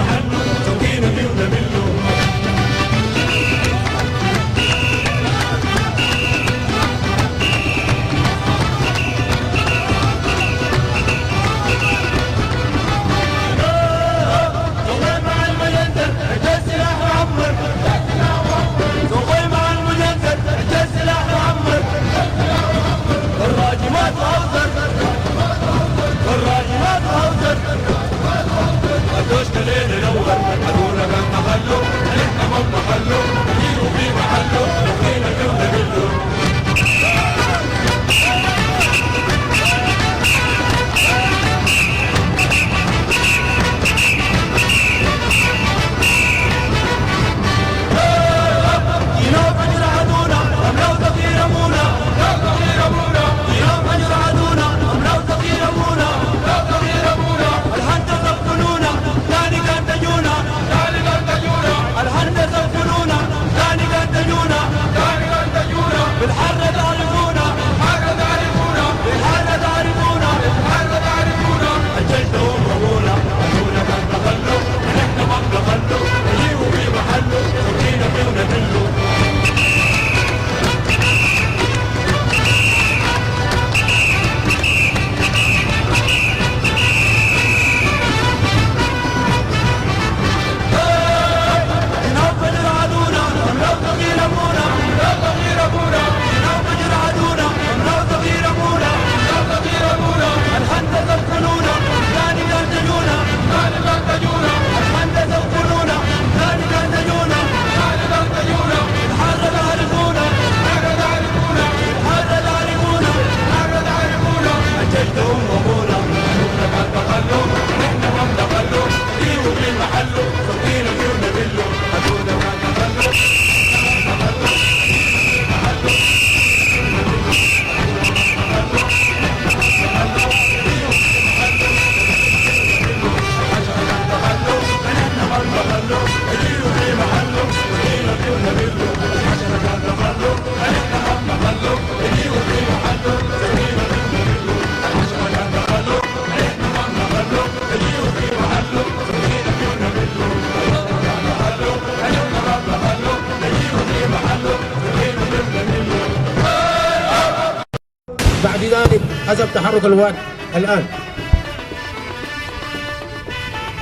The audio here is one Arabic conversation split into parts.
محله سوقينا فيه ونمله. بعد ذلك حسب تحرك الواد الآن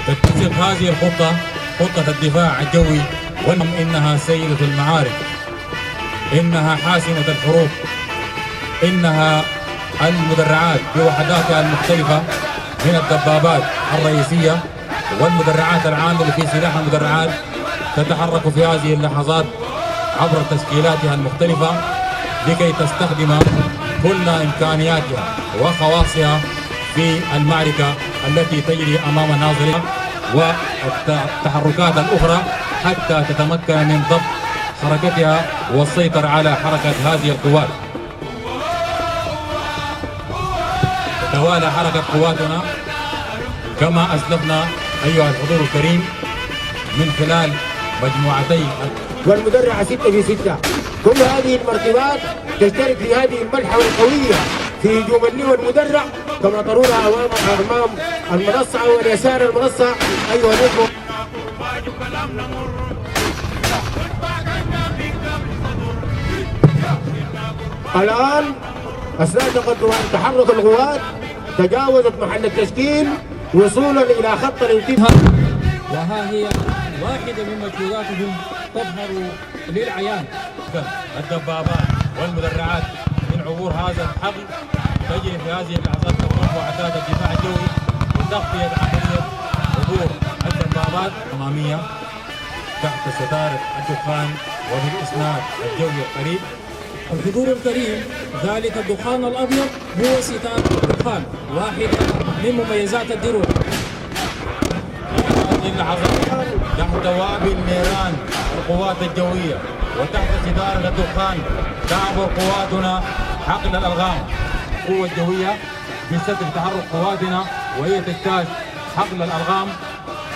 تتسق هذه الخطة خطة الدفاع الجوي، إنها سيدة المعارك، إنها حاسمة الحروب، إنها المدرعات بوحداتها المختلفة من الدبابات الرئيسية والمدرعات العاملة في سلاح المدرعات تتحرك في هذه اللحظات عبر تشكيلاتها المختلفة لكي تستخدم كل إمكانياتها وخواصها في المعركة التي تجري أمام ناظرها والتحركات الأخرى حتى تتمكن من ضبط حركتها والسيطرة على حركة هذه القوات. تتوالى حركة قواتنا كما أسلفنا أيها الحضور الكريم من خلال مجموعتي والمدرعة 6 في 6. كل هذه المركبات تشترك في هذه الملحمة القوية في هجوم اللواء المدرع كما ترونها أمام المنصة واليسار المنصة أيها الإخوة. الآن أثناء تحرك القوات تجاوزت محل التشكيل وصولا إلى خط الانتهاء، وها هي واحدة من مجهوداتهم تظهر للعيان. الدبابات والمدرعات من عبور هذا الحقل تجري في هذه اللحظات تقوم وحدات الدفاع الجوي بتغطية عملية عبور الدبابات الأمامية تحت ستارة الدخان وبالإسناد الجوي القريب. الحضور الكريم، ذلك الدخان الأبيض هو ستار الدخان، واحدة من مميزات الدروع. هذه اللحظات تحت وابل نيران القوات الجوية وتحت ستارة الدخان تعبر قواتنا حقل الألغام. القوة الجوية بستر تحرك قواتنا وهي تجتاز حقل الألغام.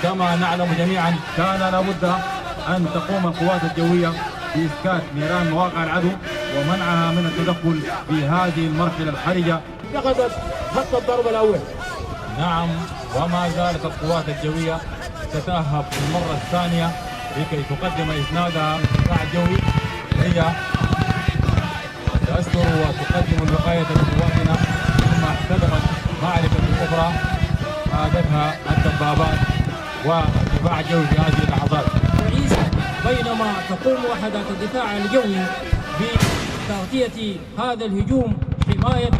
كما نعلم جميعا كان لابد أن تقوم القوات الجوية بإسكات نيران مواقع العدو ومنعها من التدخل في هذه المرحلة الحرجة. اتخذت خط الضرب الأول. نعم، وما زالت القوات الجوية تتأهب للمرة الثانية لكي تقدم إسنادها للدفاع الجوي. هي تأثر وتقدم الوقاية لقواتنا ثم احتدمت معركة أخرى قادتها الدبابات والدفاع الجوي في هذه اللحظات. رئيس، بينما تقوم وحدات الدفاع الجوي بتغطية هذا الهجوم حماية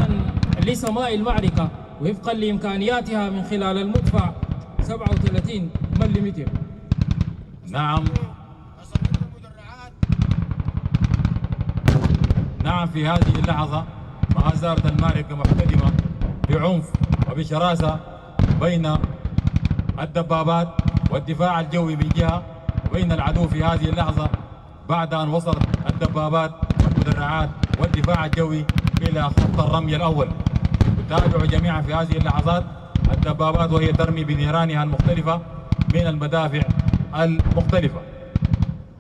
لسماء المعركة وفقا لإمكانياتها من خلال المدفع 37 ملم. نعم، في هذه اللحظة ما زالت المعركة محتدمة بعنف وبشراسة بين الدبابات والدفاع الجوي من جهة وبين العدو في هذه اللحظة، بعد أن وصلت الدبابات والمدرعات والدفاع الجوي إلى خط الرمي الأول. نتابع جميعا في هذه اللحظات الدبابات وهي ترمي بنيرانها المختلفة من المدافع المختلفة.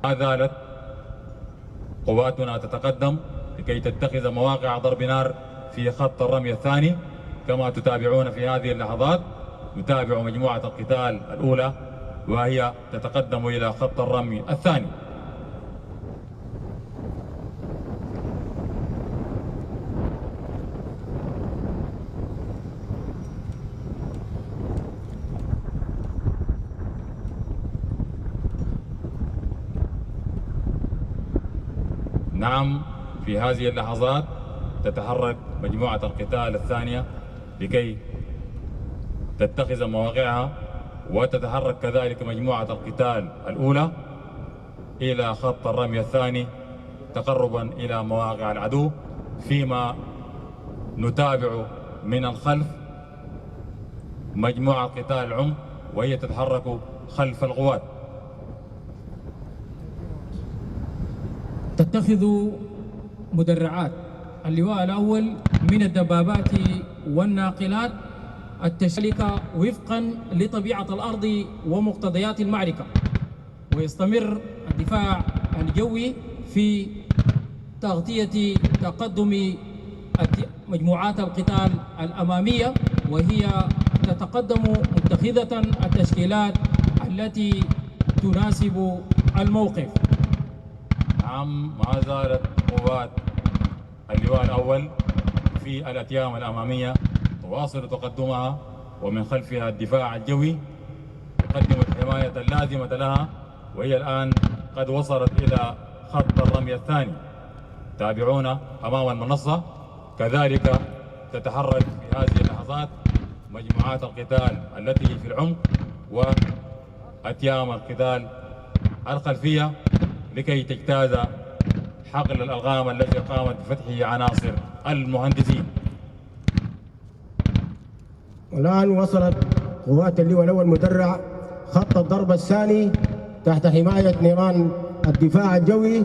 ما زالت قواتنا تتقدم لكي تتخذ مواقع ضرب نار في خط الرمي الثاني. كما تتابعون في هذه اللحظات نتابع مجموعة القتال الأولى وهي تتقدم إلى خط الرمي الثاني. نعم، في هذه اللحظات تتحرك مجموعة القتال الثانية لكي تتخذ مواقعها، وتتحرك كذلك مجموعة القتال الأولى إلى خط الرمي الثاني تقربا إلى مواقع العدو، فيما نتابع من الخلف مجموعة قتال العمق وهي تتحرك خلف القوات. تتخذ مدرعات اللواء الأول من الدبابات والناقلات التشلك وفقا لطبيعة الأرض ومقتضيات المعركة، ويستمر الدفاع الجوي في تغطية تقدم مجموعات القتال الأمامية، وهي تتقدم متخذة التشكيلات التي تناسب الموقف. نعم، ما زالت قوات اللواء الأول في الأتيام الأمامية تواصل تقدمها، ومن خلفها الدفاع الجوي تقدم الحماية اللازمة لها، وهي الآن قد وصلت إلى خط الرمي الثاني. تابعونا أمام المنصة. كذلك تتحرك في هذه اللحظات مجموعات القتال التي في العمق وأتيام القتال الخلفية لكي تجتاز حقل الألغام الذي قامت بفتحه عناصر المهندسين. والآن وصلت قوات اللواء الأول مدرع خط الضرب الثاني تحت حماية نيران الدفاع الجوي.